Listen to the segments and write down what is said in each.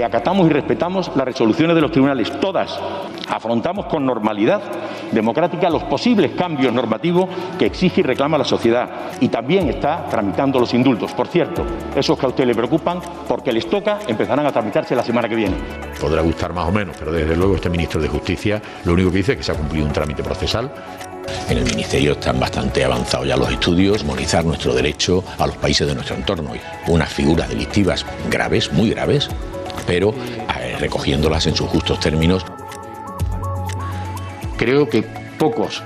acatamos y respetamos las resoluciones de los tribunales, todas. Afrontamos con normalidad democrática los posibles cambios normativos que exige y reclama la sociedad. Y también está tramitando los indultos. Por cierto, esos que a usted le preocupan, porque les toca, empezarán a tramitarse la semana que viene. Podrá gustar más o menos, pero desde luego este ministro de Justicia lo único que dice es que se ha cumplido un trámite procesal. En el Ministerio están bastante avanzados ya los estudios, armonizar nuestro derecho a los países de nuestro entorno. Unas figuras delictivas graves, muy graves, pero recogiéndolas en sus justos términos. Creo que pocas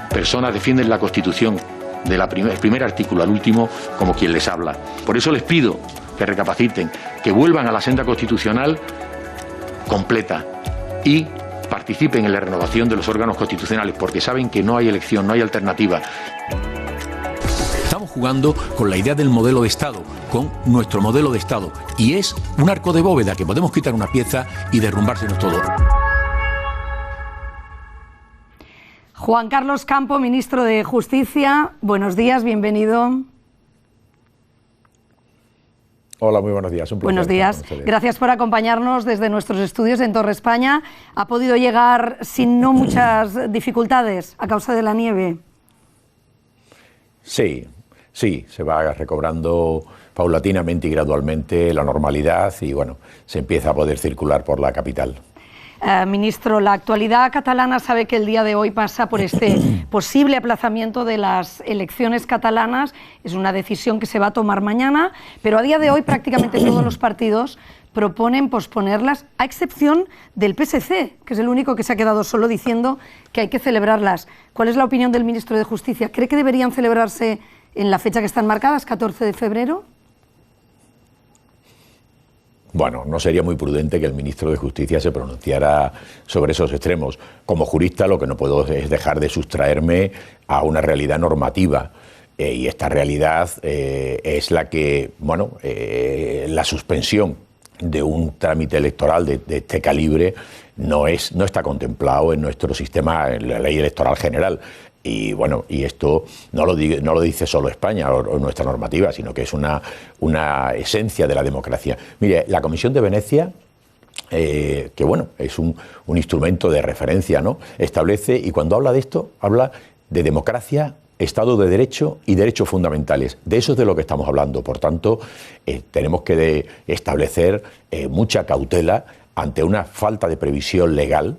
personas defienden la Constitución del primer artículo al último como quien les habla. Por eso les pido que recapaciten, que vuelvan a la senda constitucional completa y participen en la renovación de los órganos constitucionales, porque saben que no hay elección, no hay alternativa. Estamos jugando con la idea del modelo de Estado, con nuestro modelo de Estado, y es un arco de bóveda que podemos quitar una pieza y derrumbársenos todo. Juan Carlos Campo, ministro de Justicia, buenos días, bienvenido. Hola, muy buenos días. Un placer. Buenos días. Gracias por acompañarnos desde nuestros estudios en Torre España. ¿Ha podido llegar sin no muchas dificultades a causa de la nieve? Sí, se va recobrando paulatinamente y gradualmente la normalidad y bueno, se empieza a poder circular por la capital. Ministro, la actualidad catalana sabe que el día de hoy pasa por este posible aplazamiento de las elecciones catalanas. Es una decisión que se va a tomar mañana, pero a día de hoy prácticamente todos los partidos proponen posponerlas, a excepción del PSC, que es el único que se ha quedado solo diciendo que hay que celebrarlas. ¿Cuál es la opinión del ministro de Justicia? ¿Cree que deberían celebrarse en la fecha que están marcadas, 14 de febrero? Bueno, no sería muy prudente que el ministro de Justicia se pronunciara sobre esos extremos. Como jurista lo que no puedo es dejar de sustraerme a una realidad normativa. Y esta realidad es la que, la suspensión de un trámite electoral de este calibre no está contemplado en nuestro sistema, en la ley electoral general. Y bueno, y esto no lo dice solo España o nuestra normativa, sino que es una esencia de la democracia. Mire, la Comisión de Venecia, que bueno, es un instrumento de referencia, ¿no? Establece, y cuando habla de esto, habla de democracia, Estado de Derecho y derechos fundamentales. De eso es de lo que estamos hablando. Por tanto, tenemos que establecer mucha cautela ante una falta de previsión legal,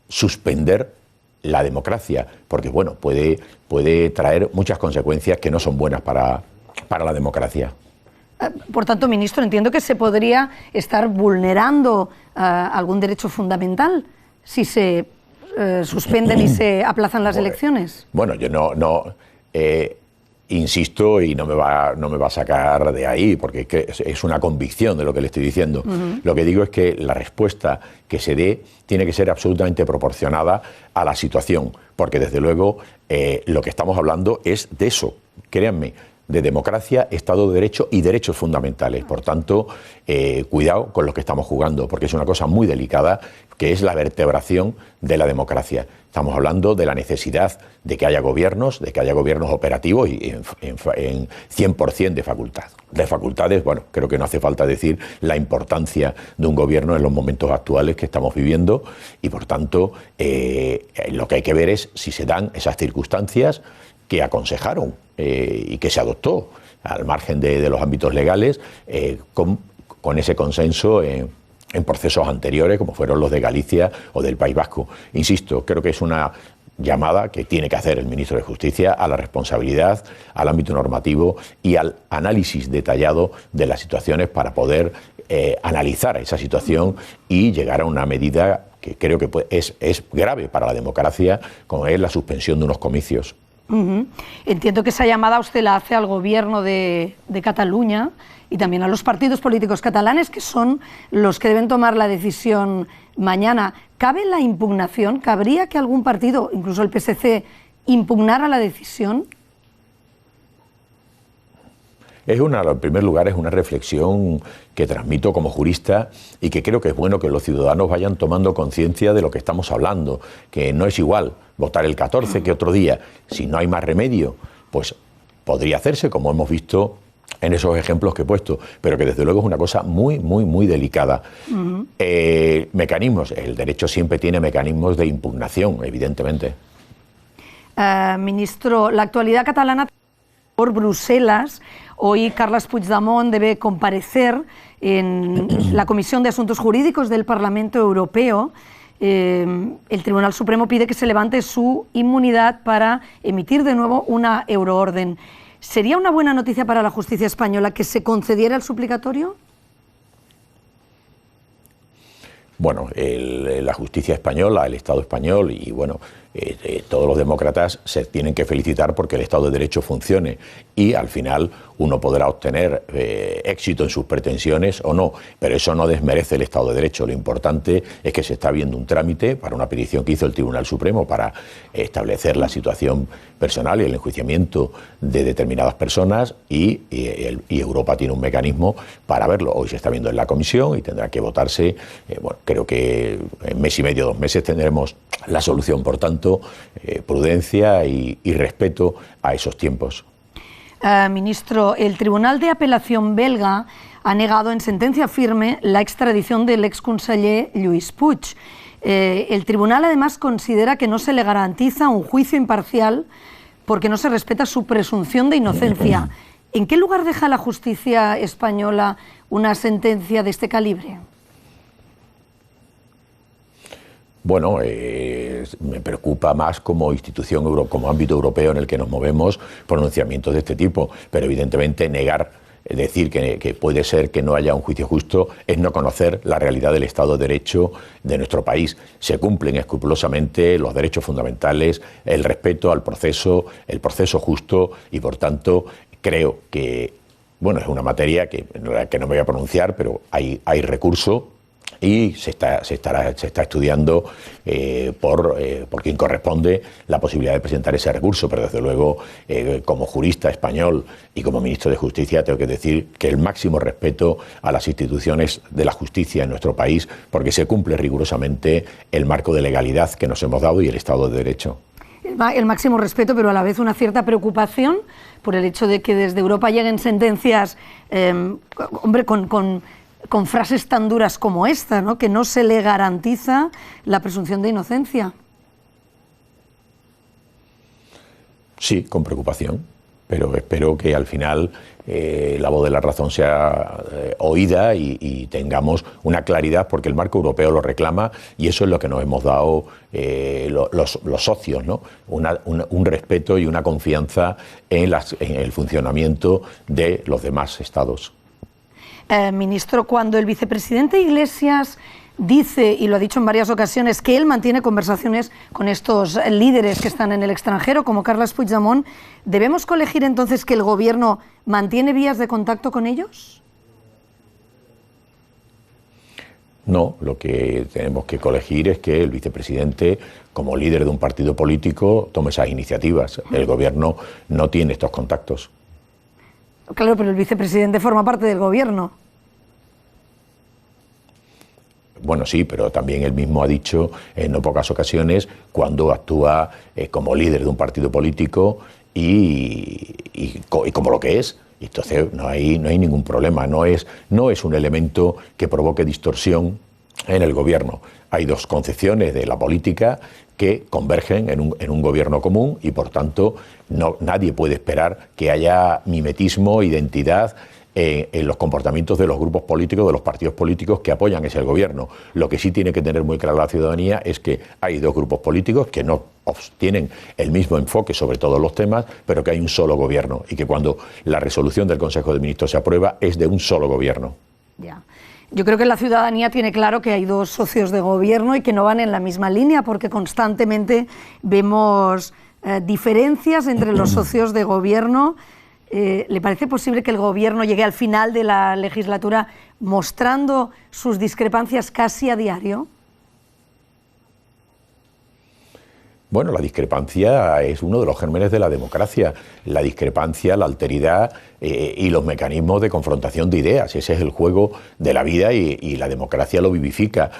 suspender la democracia, porque bueno, puede traer muchas consecuencias que no son buenas para la democracia. Por tanto, ministro, entiendo que se podría estar vulnerando algún derecho fundamental si se suspenden y se aplazan las elecciones. Bueno, yo no insisto y no me va a sacar de ahí, porque es una convicción de lo que le estoy diciendo. Lo que digo es que la respuesta que se dé tiene que ser absolutamente proporcionada a la situación, porque desde luego lo que estamos hablando es de eso, créanme, de democracia, Estado de Derecho y derechos fundamentales. Por tanto, cuidado con lo que estamos jugando, porque es una cosa muy delicada, que es la vertebración de la democracia. Estamos hablando de la necesidad de que haya gobiernos operativos y en 100% de facultad. De facultades, bueno, creo que no hace falta decir la importancia de un gobierno en los momentos actuales que estamos viviendo y, por tanto, lo que hay que ver es si se dan esas circunstancias que aconsejaron y que se adoptó al margen de los ámbitos legales con ese consenso en procesos anteriores, como fueron los de Galicia o del País Vasco. Insisto, creo que es una llamada que tiene que hacer el ministro de Justicia a la responsabilidad, al ámbito normativo y al análisis detallado de las situaciones para poder analizar esa situación y llegar a una medida que creo que es grave para la democracia, como es la suspensión de unos comicios. Entiendo que esa llamada usted la hace al gobierno de Cataluña y también a los partidos políticos catalanes, que son los que deben tomar la decisión mañana. ¿Cabe la impugnación? ¿Cabría que algún partido, incluso el PSC, impugnara la decisión? En primer lugar, es una reflexión que transmito como jurista y que creo que es bueno que los ciudadanos vayan tomando conciencia de lo que estamos hablando, que no es igual votar el 14 que otro día. Si no hay más remedio, pues podría hacerse, como hemos visto en esos ejemplos que he puesto, pero que desde luego es una cosa muy, muy, muy delicada. Mecanismos, el derecho siempre tiene mecanismos de impugnación, evidentemente. Ministro, la actualidad catalana por Bruselas. Hoy Carles Puigdemont debe comparecer en la Comisión de Asuntos Jurídicos del Parlamento Europeo. El Tribunal Supremo pide que se levante su inmunidad para emitir de nuevo una euroorden. ¿Sería una buena noticia para la justicia española que se concediera el suplicatorio? Bueno, la justicia española, el Estado español y bueno, todos los demócratas se tienen que felicitar porque el Estado de Derecho funcione y al final uno podrá obtener éxito en sus pretensiones o no, pero eso no desmerece el Estado de Derecho. Lo importante es que se está viendo un trámite para una petición que hizo el Tribunal Supremo para establecer la situación personal y el enjuiciamiento de determinadas personas y Europa tiene un mecanismo para verlo. Hoy se está viendo en la Comisión y tendrá que votarse. Bueno, creo que en mes y medio, 2 meses tendremos la solución. Por tanto, prudencia y respeto a esos tiempos. Ministro, el Tribunal de Apelación belga ha negado en sentencia firme la extradición del exconseller Lluís Puig. El tribunal además considera que no se le garantiza un juicio imparcial porque no se respeta su presunción de inocencia. ¿En qué lugar deja la justicia española una sentencia de este calibre? Bueno, me preocupa más como institución, como ámbito europeo en el que nos movemos, pronunciamientos de este tipo, pero evidentemente decir que puede ser que no haya un juicio justo es no conocer la realidad del Estado de Derecho de nuestro país. Se cumplen escrupulosamente los derechos fundamentales, el respeto al proceso, el proceso justo y por tanto creo que, bueno, es una materia en la que no me voy a pronunciar, pero hay recurso. Y se está estudiando por quien corresponde la posibilidad de presentar ese recurso, pero desde luego como jurista español y como ministro de Justicia tengo que decir que el máximo respeto a las instituciones de la justicia en nuestro país porque se cumple rigurosamente el marco de legalidad que nos hemos dado y el Estado de Derecho. El máximo respeto, pero a la vez una cierta preocupación por el hecho de que desde Europa lleguen sentencias, con frases tan duras como esta, ¿no? Que no se le garantiza la presunción de inocencia. Sí, con preocupación, pero espero que al final la voz de la razón sea oída y tengamos una claridad, porque el marco europeo lo reclama y eso es lo que nos hemos dado los socios, ¿no? Un respeto y una confianza en el funcionamiento de los demás estados. Ministro, cuando el vicepresidente Iglesias dice, y lo ha dicho en varias ocasiones, que él mantiene conversaciones con estos líderes que están en el extranjero, como Carles Puigdemont, ¿debemos colegir entonces que el Gobierno mantiene vías de contacto con ellos? No, lo que tenemos que colegir es que el vicepresidente, como líder de un partido político, tome esas iniciativas. El Gobierno no tiene estos contactos. Claro, pero el vicepresidente forma parte del Gobierno. Bueno, sí, pero también él mismo ha dicho en no pocas ocasiones cuando actúa como líder de un partido político y como lo que es. Entonces no hay ningún problema, no es un elemento que provoque distorsión en el Gobierno. Hay dos concepciones de la política que convergen en un gobierno común y por tanto nadie puede esperar que haya mimetismo, identidad en los comportamientos de los grupos políticos, de los partidos políticos que apoyan ese gobierno. Lo que sí tiene que tener muy clara la ciudadanía es que hay dos grupos políticos que no tienen el mismo enfoque sobre todos los temas, pero que hay un solo gobierno y que cuando la resolución del Consejo de Ministros se aprueba es de un solo gobierno. Ya. Yo creo que la ciudadanía tiene claro que hay dos socios de gobierno y que no van en la misma línea porque constantemente vemos diferencias entre los socios de gobierno. ¿Le parece posible que el Gobierno llegue al final de la legislatura mostrando sus discrepancias casi a diario? Bueno, la discrepancia es uno de los gérmenes de la democracia. La discrepancia, la alteridad y los mecanismos de confrontación de ideas. Ese es el juego de la vida y la democracia lo vivifica.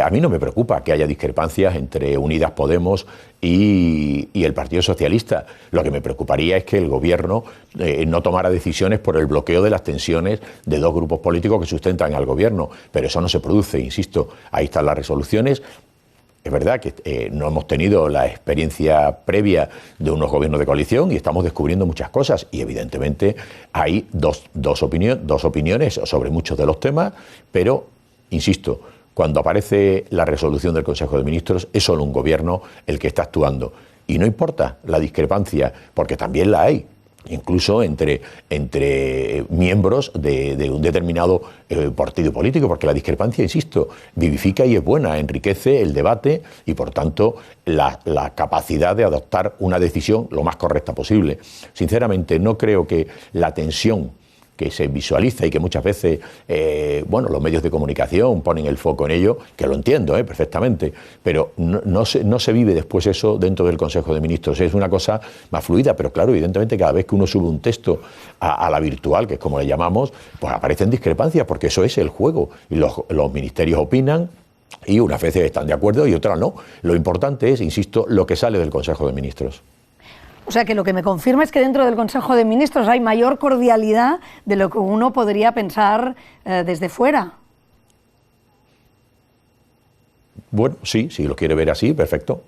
A mí no me preocupa que haya discrepancias entre Unidas Podemos y el Partido Socialista. Lo que me preocuparía es que el Gobierno no tomara decisiones por el bloqueo de las tensiones de dos grupos políticos que sustentan al Gobierno. Pero eso no se produce, insisto. Ahí están las resoluciones. Es verdad que no hemos tenido la experiencia previa de unos gobiernos de coalición y estamos descubriendo muchas cosas y evidentemente hay dos opiniones sobre muchos de los temas, pero, insisto, cuando aparece la resolución del Consejo de Ministros es solo un gobierno el que está actuando y no importa la discrepancia, porque también la hay. Incluso entre miembros de un determinado partido político, porque la discrepancia, insisto, vivifica y es buena, enriquece el debate y, por tanto, la capacidad de adoptar una decisión lo más correcta posible. Sinceramente, no creo que la tensión que se visualiza y que muchas veces los medios de comunicación ponen el foco en ello, que lo entiendo perfectamente, pero no se vive después eso dentro del Consejo de Ministros. Es una cosa más fluida, pero claro, evidentemente cada vez que uno sube un texto a la virtual, que es como le llamamos, pues aparecen discrepancias, porque eso es el juego. Y los ministerios opinan y unas veces están de acuerdo y otras no. Lo importante es, insisto, lo que sale del Consejo de Ministros. O sea, que lo que me confirma es que dentro del Consejo de Ministros hay mayor cordialidad de lo que uno podría pensar desde fuera. Bueno, sí, si lo quiere ver así, perfecto.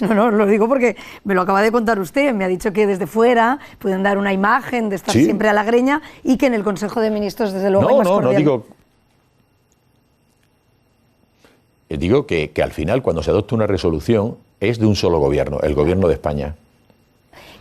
No, lo digo porque me lo acaba de contar usted. Me ha dicho que desde fuera pueden dar una imagen de estar siempre a la greña y que en el Consejo de Ministros, desde luego, hay más cordialidad. Digo que al final, cuando se adopta una resolución, es de un solo gobierno, el Gobierno de España.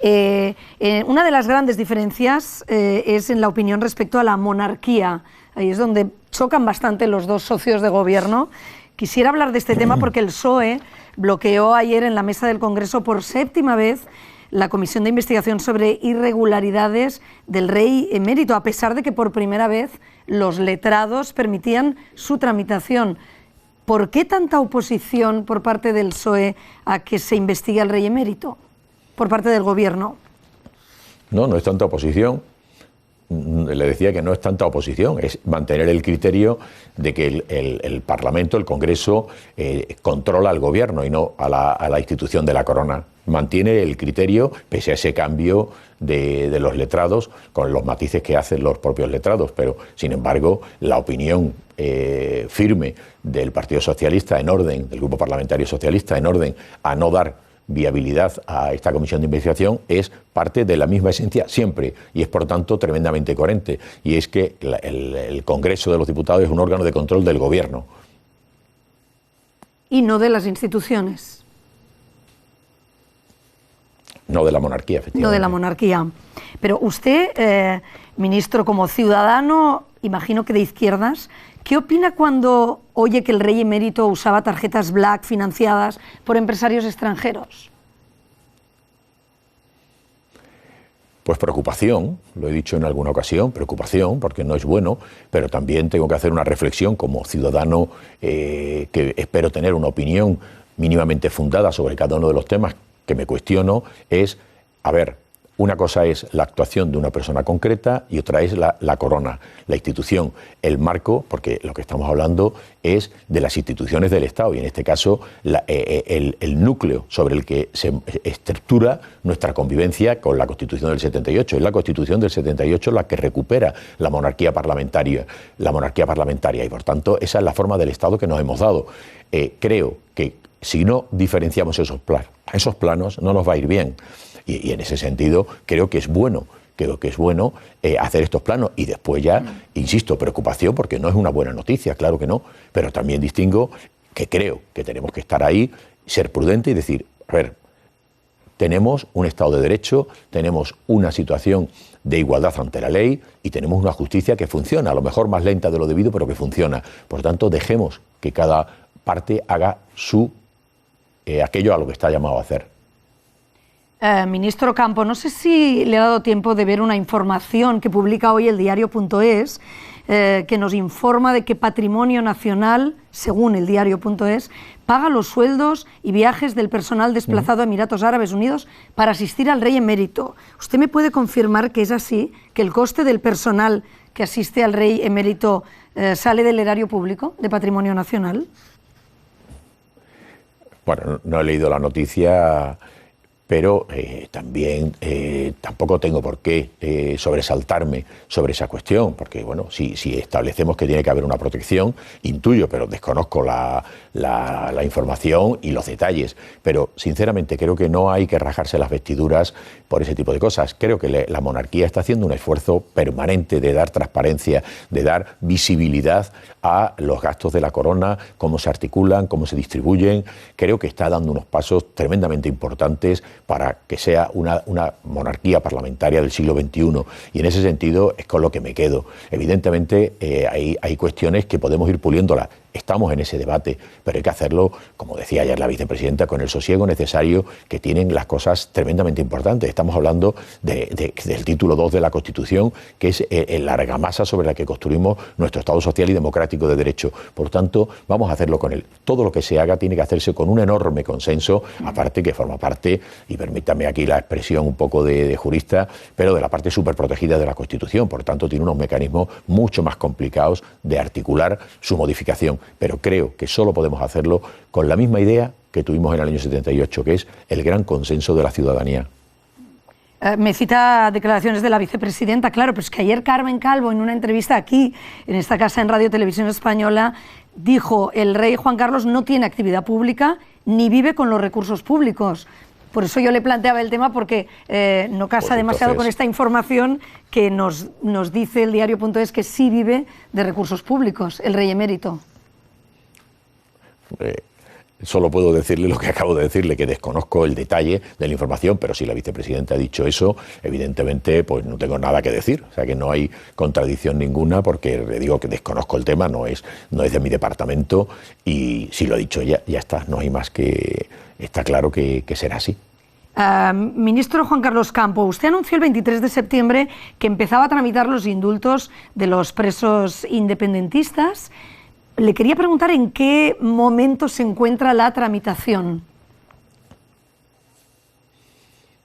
Una de las grandes diferencias es en la opinión respecto a la monarquía. Ahí es donde chocan bastante los dos socios de gobierno. Quisiera hablar de este tema porque el PSOE bloqueó ayer en la mesa del Congreso por 7ª vez la comisión de investigación sobre irregularidades del rey emérito, a pesar de que por primera vez los letrados permitían su tramitación. ¿Por qué tanta oposición por parte del PSOE a que se investigue al rey emérito por parte del Gobierno? No es tanta oposición. Le decía que no es tanta oposición, es mantener el criterio de que el Parlamento, el Congreso, controla al Gobierno y no a la institución de la corona. Mantiene el criterio, pese a ese cambio de los letrados, con los matices que hacen los propios letrados, pero, sin embargo, la opinión firme del Partido Socialista del Grupo Parlamentario Socialista, en orden a no dar viabilidad a esta comisión de investigación, es parte de la misma esencia siempre y es, por tanto, tremendamente coherente. Y es que el Congreso de los Diputados es un órgano de control del Gobierno. Y no de las instituciones. No de la monarquía, efectivamente. No de la monarquía. Pero usted, ministro, como ciudadano, imagino que de izquierdas, ¿qué opina cuando oye que el rey emérito usaba tarjetas Black financiadas por empresarios extranjeros? Pues preocupación, lo he dicho en alguna ocasión, preocupación, porque no es bueno, pero también tengo que hacer una reflexión como ciudadano que espero tener una opinión mínimamente fundada sobre cada uno de los temas que me cuestiono, es, a ver, una cosa es la actuación de una persona concreta y otra es la corona, la institución, el marco, porque lo que estamos hablando es de las instituciones del Estado y en este caso el núcleo sobre el que se estructura nuestra convivencia con la Constitución del 78. Es la Constitución del 78 la que recupera la monarquía parlamentaria y, por tanto, esa es la forma del Estado que nos hemos dado. Creo que si no diferenciamos esos planos no nos va a ir bien. Y en ese sentido creo que es bueno hacer estos planos y después ya, insisto, preocupación porque no es una buena noticia, claro que no, pero también distingo que creo que tenemos que estar ahí, ser prudentes y decir, a ver, tenemos un Estado de Derecho, tenemos una situación de igualdad ante la ley y tenemos una justicia que funciona, a lo mejor más lenta de lo debido, pero que funciona. Por tanto, dejemos que cada parte haga aquello a lo que está llamado a hacer. Ministro Campo, no sé si le ha dado tiempo de ver una información que publica hoy el diario.es que nos informa de que Patrimonio Nacional, según el diario.es, paga los sueldos y viajes del personal desplazado a Emiratos Árabes Unidos para asistir al rey emérito. ¿Usted me puede confirmar que es así, que el coste del personal que asiste al rey emérito sale del erario público de Patrimonio Nacional? Bueno, no he leído la noticia, pero también tampoco tengo por qué sobresaltarme sobre esa cuestión, porque bueno, si establecemos que tiene que haber una protección, intuyo, pero desconozco la información y los detalles, pero sinceramente creo que no hay que rajarse las vestiduras por ese tipo de cosas. Creo que la monarquía está haciendo un esfuerzo permanente de dar transparencia, de dar visibilidad a los gastos de la corona, cómo se articulan, cómo se distribuyen. Creo que está dando unos pasos tremendamente importantes para que sea una monarquía parlamentaria del siglo XXI, y en ese sentido es con lo que me quedo. Evidentemente hay cuestiones que podemos ir puliéndolas. Estamos en ese debate, pero hay que hacerlo, como decía ayer la vicepresidenta, con el sosiego necesario que tienen las cosas tremendamente importantes. Estamos hablando del título 2 de la Constitución, que es la argamasa sobre la que construimos nuestro Estado social y democrático de derecho. Por tanto, vamos a hacerlo con él. Todo lo que se haga tiene que hacerse con un enorme consenso, aparte que forma parte, y permítame aquí la expresión un poco de jurista, pero de la parte superprotegida de la Constitución. Por tanto, tiene unos mecanismos mucho más complicados de articular su modificación. Pero creo que solo podemos hacerlo con la misma idea que tuvimos en el año 78, que es el gran consenso de la ciudadanía. Me cita declaraciones de la vicepresidenta, claro, pero es que ayer Carmen Calvo, en una entrevista aquí, en esta casa en Radio Televisión Española, dijo: el rey Juan Carlos no tiene actividad pública ni vive con los recursos públicos. Por eso yo le planteaba el tema, porque no casa demasiado con esta información que nos dice el diario.es que sí vive de recursos públicos, el rey emérito. Solo puedo decirle lo que acabo de decirle, que desconozco el detalle de la información, pero si la vicepresidenta ha dicho eso, evidentemente pues no tengo nada que decir. O sea que no hay contradicción ninguna, porque le digo que desconozco el tema, no es de mi departamento, y si lo ha dicho ella, ya está, no hay más que... Está claro que será así. Ministro Juan Carlos Campo, usted anunció el 23 de septiembre que empezaba a tramitar los indultos de los presos independentistas. Le quería preguntar en qué momento se encuentra la tramitación.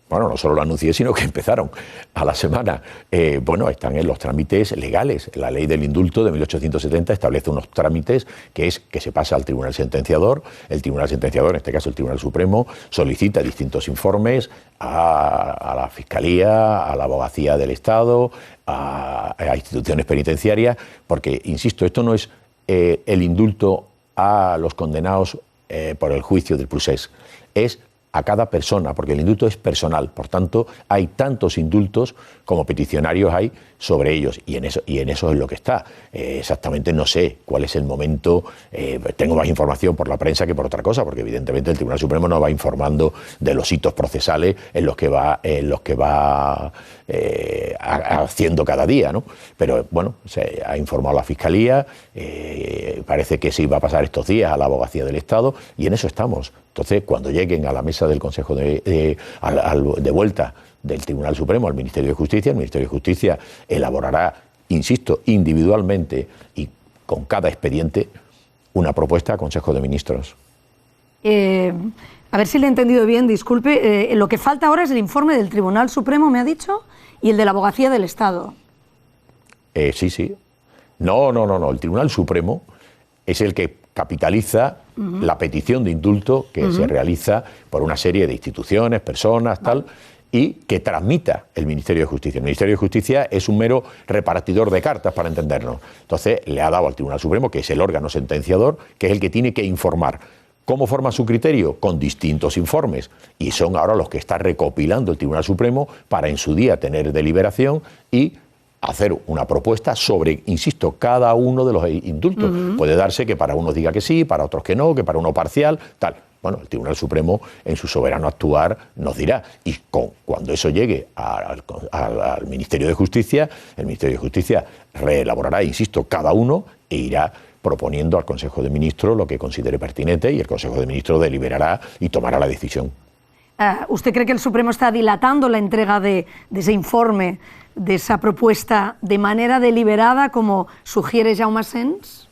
Bueno, no solo lo anuncié, sino que empezaron a la semana. Están en los trámites legales. La ley del indulto de 1870 establece unos trámites que se pasa al tribunal sentenciador. El tribunal sentenciador, en este caso el Tribunal Supremo, solicita distintos informes a la Fiscalía, a la Abogacía del Estado, a instituciones penitenciarias, porque, insisto, esto no es el indulto a los condenados por el juicio del procés, es a cada persona, porque el indulto es personal. Por tanto, hay tantos indultos como peticionarios hay sobre ellos, y en eso es lo que está. Exactamente no sé cuál es el momento. Tengo más información por la prensa que por otra cosa, porque evidentemente el Tribunal Supremo no va informando de los hitos procesales en los que va haciendo cada día, ¿no? Pero bueno, se ha informado la Fiscalía, parece que sí va a pasar estos días a la Abogacía del Estado, y en eso estamos. Entonces, cuando lleguen a la mesa del Consejo de vuelta del Tribunal Supremo al Ministerio de Justicia, el Ministerio de Justicia elaborará, insisto, individualmente y con cada expediente, una propuesta a Consejo de Ministros. A ver si le he entendido bien, disculpe. Lo que falta ahora es el informe del Tribunal Supremo, me ha dicho, y el de la Abogacía del Estado. Sí. No. El Tribunal Supremo es el que capitaliza la petición de indulto que se realiza por una serie de instituciones, personas, tal, y que tramita el Ministerio de Justicia. El Ministerio de Justicia es un mero repartidor de cartas, para entendernos. Entonces, le ha dado al Tribunal Supremo, que es el órgano sentenciador, que es el que tiene que informar. ¿Cómo forma su criterio? Con distintos informes. Y son ahora los que está recopilando el Tribunal Supremo para en su día tener deliberación y hacer una propuesta sobre, insisto, cada uno de los indultos. Puede darse que para unos diga que sí, para otros que no, que para uno parcial, tal. Bueno, el Tribunal Supremo, en su soberano actuar, nos dirá. Y cuando eso llegue al Ministerio de Justicia, el Ministerio de Justicia reelaborará, insisto, cada uno, e irá proponiendo al Consejo de Ministros lo que considere pertinente, y el Consejo de Ministros deliberará y tomará la decisión. ¿Usted cree que el Supremo está dilatando la entrega de ese informe, de esa propuesta, de manera deliberada, como sugiere Jaume Asens?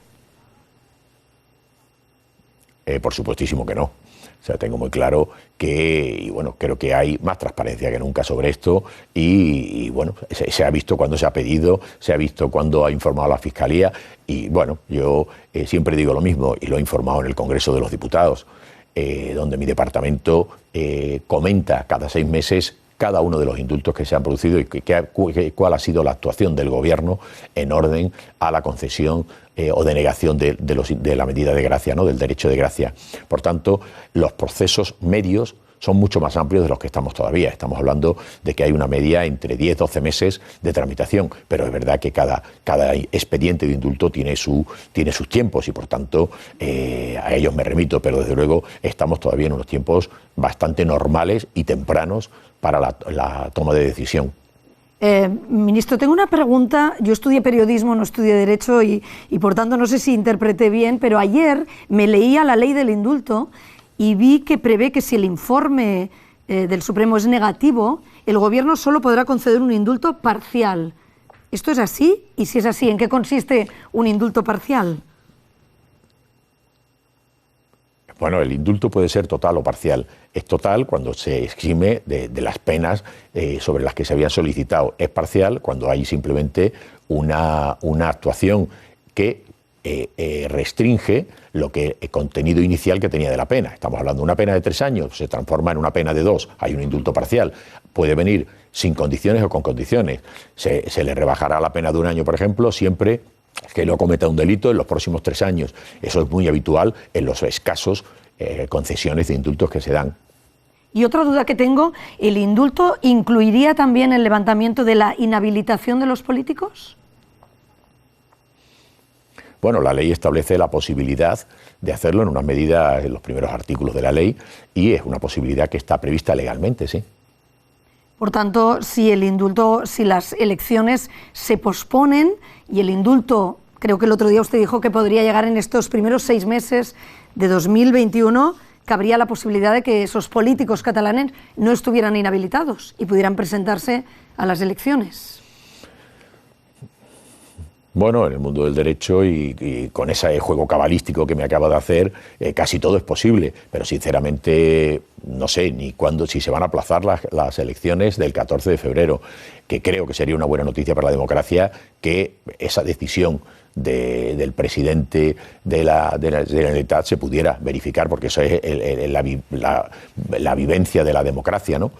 Por supuestísimo que no. O sea, tengo muy claro que, y bueno, creo que hay más transparencia que nunca sobre esto y bueno, se ha visto cuando se ha pedido, se ha visto cuando ha informado a la Fiscalía y bueno, yo siempre digo lo mismo y lo he informado en el Congreso de los Diputados, donde mi departamento comenta cada 6 meses cada uno de los indultos que se han producido y cuál ha sido la actuación del Gobierno en orden a la concesión o denegación de la medida de gracia, ¿no? Del derecho de gracia. Por tanto, los procesos medios son mucho más amplios de los que estamos todavía. Estamos hablando de que hay una media entre 10-12 meses de tramitación, pero es verdad que cada expediente de indulto tiene sus tiempos y, por tanto, a ellos me remito, pero desde luego estamos todavía en unos tiempos bastante normales y tempranos para la toma de decisión. Ministro, tengo una pregunta. Yo estudié periodismo, no estudié Derecho y por tanto no sé si interpreté bien, pero ayer me leía la ley del indulto y vi que prevé que si el informe del Supremo es negativo, el Gobierno solo podrá conceder un indulto parcial. ¿Esto es así? Y si es así, ¿en qué consiste un indulto parcial? Bueno, el indulto puede ser total o parcial. Es total cuando se exime de las penas sobre las que se habían solicitado. Es parcial cuando hay simplemente una actuación que restringe lo que el contenido inicial que tenía de la pena. Estamos hablando de una pena de 3 años, se transforma en una pena de 2, hay un indulto parcial. Puede venir sin condiciones o con condiciones. Se le rebajará la pena de 1 año, por ejemplo, siempre que no cometa un delito en los próximos 3 años. Eso es muy habitual en los escasos concesiones de indultos que se dan. Y otra duda que tengo, ¿el indulto incluiría también el levantamiento de la inhabilitación de los políticos? Bueno, la ley establece la posibilidad de hacerlo en unas medidas, en los primeros artículos de la ley, y es una posibilidad que está prevista legalmente, sí. Por tanto, si las elecciones se posponen y el indulto, creo que el otro día usted dijo que podría llegar en estos primeros 6 meses de 2021, cabría la posibilidad de que esos políticos catalanes no estuvieran inhabilitados y pudieran presentarse a las elecciones. Bueno, en el mundo del derecho y con ese juego cabalístico que me acaba de hacer, casi todo es posible, pero sinceramente no sé ni cuándo, si se van a aplazar las elecciones del 14 de febrero, que creo que sería una buena noticia para la democracia que esa decisión del presidente de la Generalitat se pudiera verificar, porque eso es la vivencia de la democracia, ¿no?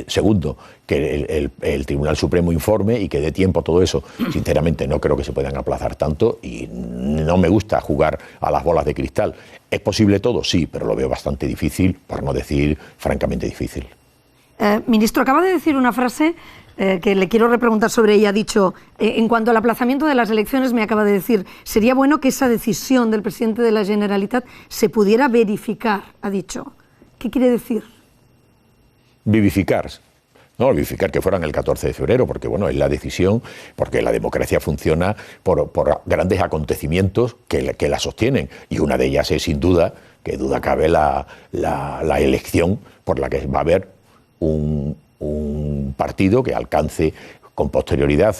Segundo, que el Tribunal Supremo informe y que dé tiempo a todo eso. Sinceramente no creo que se puedan aplazar tanto y no me gusta jugar a las bolas de cristal. ¿Es posible todo? Sí, pero lo veo bastante difícil, por no decir francamente difícil. Ministro, acaba de decir una frase que le quiero repreguntar sobre ella. Ha dicho, en cuanto al aplazamiento de las elecciones, me acaba de decir, sería bueno que esa decisión del presidente de la Generalitat se pudiera verificar, ha dicho. ¿Qué quiere decir? Vivificar. No, vivificar que fueran el 14 de febrero, porque bueno, es la decisión, porque la democracia funciona por grandes acontecimientos que la sostienen, y una de ellas es sin duda, que duda cabe, la elección por la que va a haber un partido que alcance con posterioridad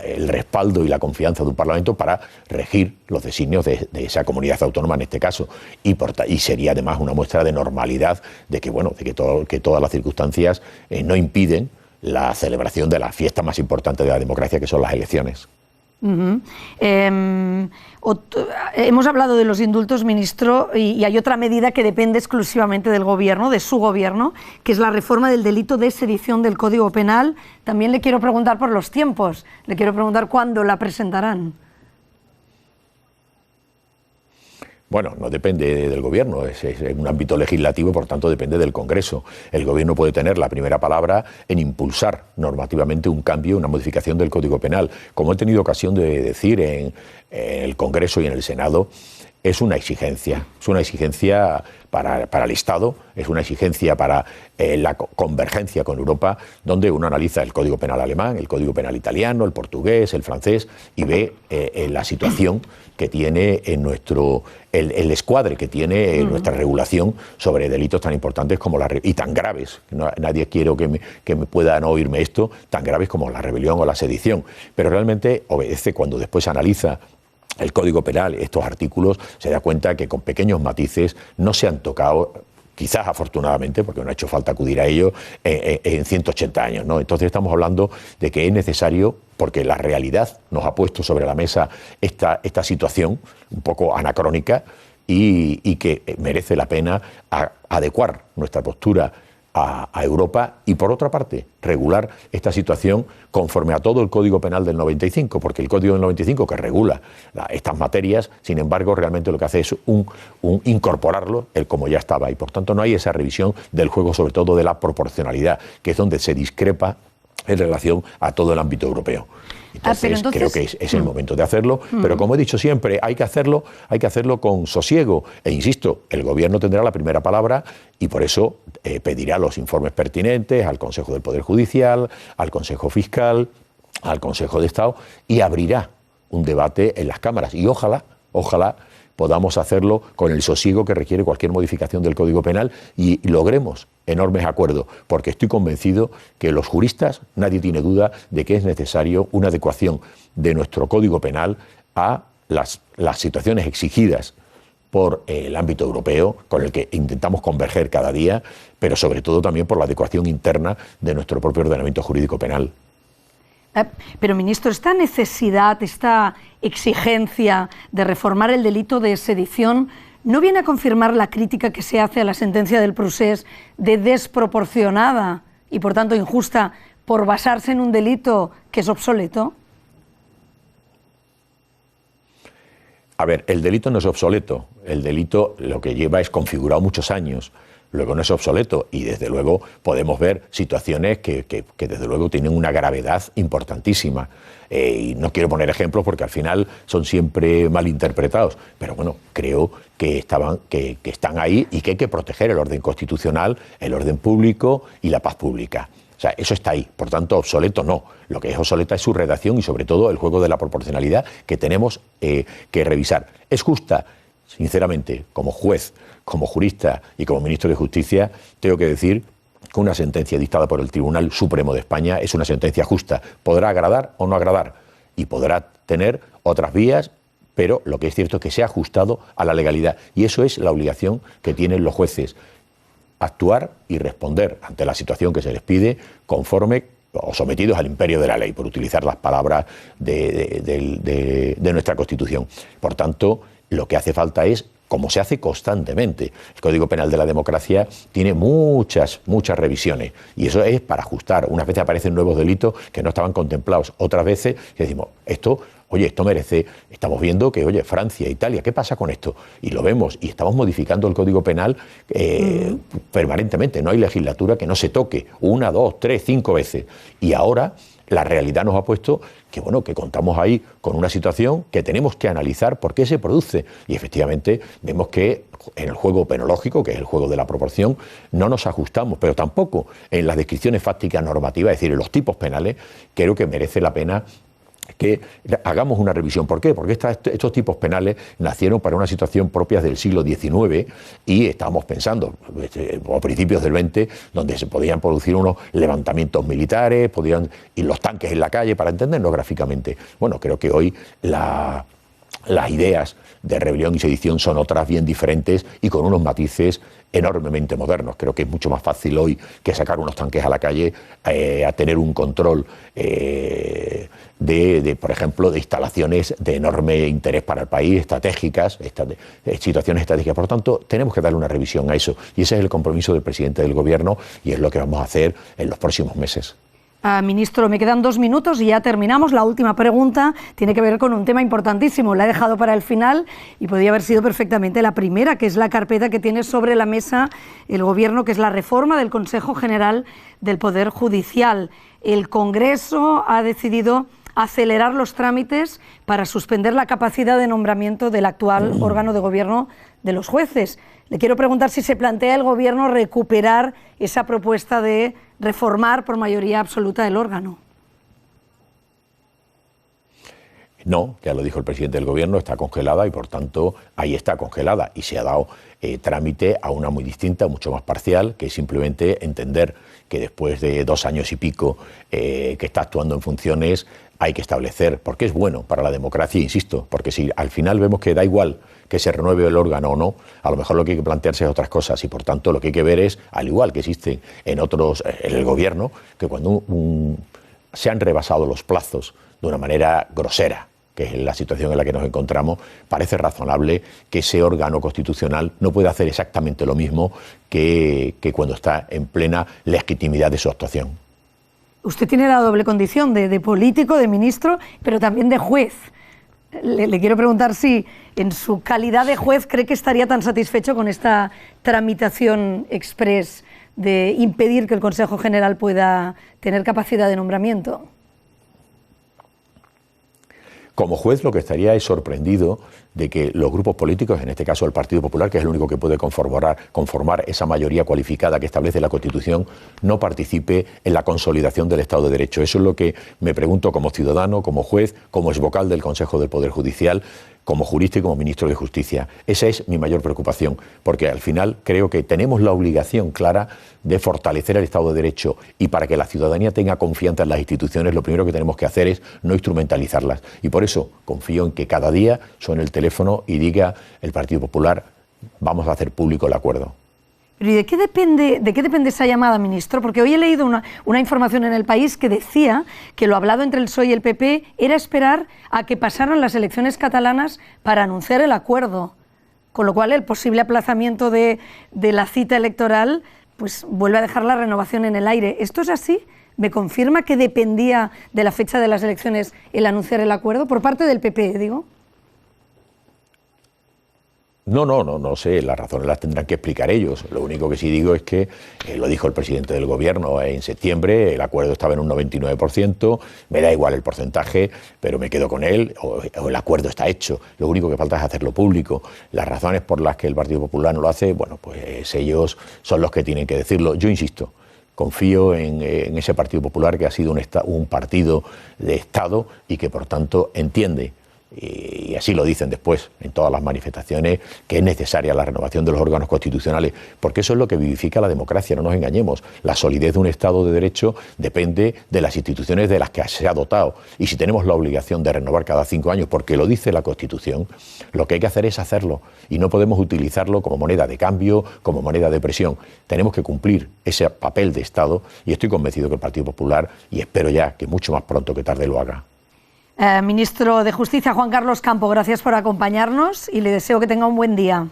el respaldo y la confianza de un Parlamento para regir los designios de esa comunidad autónoma en este caso. Y sería además una muestra de normalidad de que todas las circunstancias no impiden la celebración de la fiesta más importante de la democracia, que son las elecciones. Hemos hablado de los indultos, ministro, y hay otra medida que depende exclusivamente del Gobierno, de su Gobierno, que es la reforma del delito de sedición del Código Penal. También le quiero preguntar por los tiempos, le quiero preguntar cuándo la presentarán. Bueno, no depende del Gobierno, es un ámbito legislativo, por tanto depende del Congreso. El Gobierno puede tener la primera palabra en impulsar normativamente un cambio, una modificación del Código Penal. Como he tenido ocasión de decir en el Congreso y en el Senado, es una exigencia para el Estado, es una exigencia para la convergencia con Europa, donde uno analiza el Código Penal alemán, el Código Penal italiano, el portugués, el francés, y ve la situación que tiene en el escuadre que tiene en nuestra regulación sobre delitos tan importantes como y tan graves, nadie quiero que me pueda no oírme esto, tan graves como la rebelión o la sedición, pero realmente obedece cuando después analiza el Código Penal, estos artículos, se da cuenta que con pequeños matices no se han tocado, quizás afortunadamente, porque no ha hecho falta acudir a ello, en 180 años, ¿no? Entonces estamos hablando de que es necesario, porque la realidad nos ha puesto sobre la mesa esta situación un poco anacrónica y que merece la pena adecuar nuestra postura a Europa y, por otra parte, regular esta situación conforme a todo el Código Penal del 95, porque el Código del 95 que regula estas materias, sin embargo, realmente lo que hace es incorporarlo como ya estaba, y por tanto no hay esa revisión del juego, sobre todo de la proporcionalidad, que es donde se discrepa en relación a todo el ámbito europeo. Entonces creo que es el momento de hacerlo, pero como he dicho siempre, hay que hacerlo con sosiego, e insisto, el Gobierno tendrá la primera palabra y por eso pedirá los informes pertinentes al Consejo del Poder Judicial, al Consejo Fiscal, al Consejo de Estado, y abrirá un debate en las cámaras, y ojalá podamos hacerlo con el sosiego que requiere cualquier modificación del Código Penal y logremos enormes acuerdos, porque estoy convencido que los juristas, nadie tiene duda de que es necesario una adecuación de nuestro Código Penal a las situaciones exigidas por el ámbito europeo, con el que intentamos converger cada día, pero sobre todo también por la adecuación interna de nuestro propio ordenamiento jurídico penal. Pero, ministro, esta necesidad, esta exigencia de reformar el delito de sedición, ¿no viene a confirmar la crítica que se hace a la sentencia del Procés de desproporcionada y, por tanto, injusta por basarse en un delito que es obsoleto? A ver, el delito no es obsoleto. El delito lo que lleva es configurado muchos años. Luego no es obsoleto y desde luego podemos ver situaciones que desde luego tienen una gravedad importantísima. Y no quiero poner ejemplos porque al final son siempre malinterpretados, pero bueno, creo que están ahí y que hay que proteger el orden constitucional, el orden público y la paz pública. O sea, eso está ahí, por tanto, obsoleto no. Lo que es obsoleta es su redacción y sobre todo el juego de la proporcionalidad que tenemos que revisar. ¿Es justa? Sinceramente, como juez, como jurista y como ministro de Justicia, tengo que decir que una sentencia dictada por el Tribunal Supremo de España es una sentencia justa. Podrá agradar o no agradar y podrá tener otras vías, pero lo que es cierto es que se ha ajustado a la legalidad y eso es la obligación que tienen los jueces, actuar y responder ante la situación que se les pide conforme o sometidos al imperio de la ley, por utilizar las palabras de nuestra Constitución. Por tanto, lo que hace falta es, como se hace constantemente, el Código Penal de la democracia tiene muchas revisiones y eso es para ajustar. Unas veces aparecen nuevos delitos que no estaban contemplados, otras veces que decimos, esto merece, estamos viendo que, Francia, Italia, ¿qué pasa con esto? Y lo vemos y estamos modificando el Código Penal permanentemente, no hay legislatura que no se toque 1, 2, 3, 5 veces y ahora la realidad nos ha puesto que contamos ahí con una situación que tenemos que analizar por qué se produce. Y efectivamente vemos que en el juego penológico, que es el juego de la proporción, no nos ajustamos, pero tampoco en las descripciones fácticas normativas, es decir, en los tipos penales, creo que merece la pena que hagamos una revisión. ¿Por qué? Porque estos tipos penales nacieron para una situación propia del siglo XIX y estábamos pensando, a principios del XX, donde se podían producir unos levantamientos militares, podían ir los tanques en la calle, para entendernos gráficamente. Bueno, creo que hoy las ideas de rebelión y sedición son otras bien diferentes y con unos matices enormemente modernos. Creo que es mucho más fácil hoy que sacar unos tanques a la calle a tener un control por ejemplo, de instalaciones de enorme interés para el país, estratégicas, situaciones estratégicas. Por lo tanto, tenemos que darle una revisión a eso y ese es el compromiso del presidente del Gobierno y es lo que vamos a hacer en los próximos meses. Ministro, me quedan 2 minutos y ya terminamos. La última pregunta tiene que ver con un tema importantísimo. La he dejado para el final y podría haber sido perfectamente la primera, que es la carpeta que tiene sobre la mesa el Gobierno, que es la reforma del Consejo General del Poder Judicial. El Congreso ha decidido acelerar los trámites para suspender la capacidad de nombramiento del actual órgano de gobierno de los jueces. Le quiero preguntar si se plantea el Gobierno recuperar esa propuesta de reformar por mayoría absoluta el órgano. No, ya lo dijo el presidente del Gobierno, está congelada y por tanto ahí está congelada y se ha dado trámite a una muy distinta, mucho más parcial, que es simplemente entender que después de 2 años y pico que está actuando en funciones hay que establecer, porque es bueno para la democracia, insisto, porque si al final vemos que da igual que se renueve el órgano o no, a lo mejor lo que hay que plantearse es otras cosas y por tanto lo que hay que ver es, al igual que existe en otros, en el Gobierno, que cuando se han rebasado los plazos de una manera grosera, que es la situación en la que nos encontramos, parece razonable que ese órgano constitucional no pueda hacer exactamente lo mismo que cuando está en plena legitimidad de su actuación. Usted tiene la doble condición de político, de ministro, pero también de juez. Le quiero preguntar si en su calidad de juez cree que estaría tan satisfecho con esta tramitación express de impedir que el Consejo General pueda tener capacidad de nombramiento. Como juez lo que estaría es sorprendido de que los grupos políticos, en este caso el Partido Popular, que es el único que puede conformar esa mayoría cualificada que establece la Constitución, no participe en la consolidación del Estado de Derecho. Eso es lo que me pregunto como ciudadano, como juez, como exvocal del Consejo del Poder Judicial, como jurista y como ministro de Justicia. Esa es mi mayor preocupación, porque al final creo que tenemos la obligación clara de fortalecer el Estado de Derecho y para que la ciudadanía tenga confianza en las instituciones, lo primero que tenemos que hacer es no instrumentalizarlas. Y por eso confío en que cada día suene el teléfono y diga el Partido Popular, vamos a hacer público el acuerdo. Pero ¿y de qué depende esa llamada, ministro? Porque hoy he leído una información en El País que decía que lo hablado entre el PSOE y el PP era esperar a que pasaran las elecciones catalanas para anunciar el acuerdo. Con lo cual el posible aplazamiento de la cita electoral pues vuelve a dejar la renovación en el aire. ¿Esto es así? ¿Me confirma que dependía de la fecha de las elecciones el anunciar el acuerdo? Por parte del PP, digo. No sé, las razones las tendrán que explicar ellos. Lo único que sí digo es que, lo dijo el presidente del Gobierno en septiembre, el acuerdo estaba en un 99%, me da igual el porcentaje, pero me quedo con él, o el acuerdo está hecho. Lo único que falta es hacerlo público. Las razones por las que el Partido Popular no lo hace, bueno, pues ellos son los que tienen que decirlo. Yo insisto, confío en ese Partido Popular que ha sido un partido de Estado y que por tanto entiende, y así lo dicen después en todas las manifestaciones, que es necesaria la renovación de los órganos constitucionales, porque eso es lo que vivifica la democracia, no nos engañemos. La solidez de un Estado de Derecho depende de las instituciones de las que se ha dotado, y si tenemos la obligación de renovar cada 5 años, porque lo dice la Constitución, lo que hay que hacer es hacerlo, y no podemos utilizarlo como moneda de cambio, como moneda de presión. Tenemos que cumplir ese papel de Estado, y estoy convencido que el Partido Popular, y espero ya que mucho más pronto que tarde lo haga. Ministro de Justicia, Juan Carlos Campo, gracias por acompañarnos y le deseo que tenga un buen día.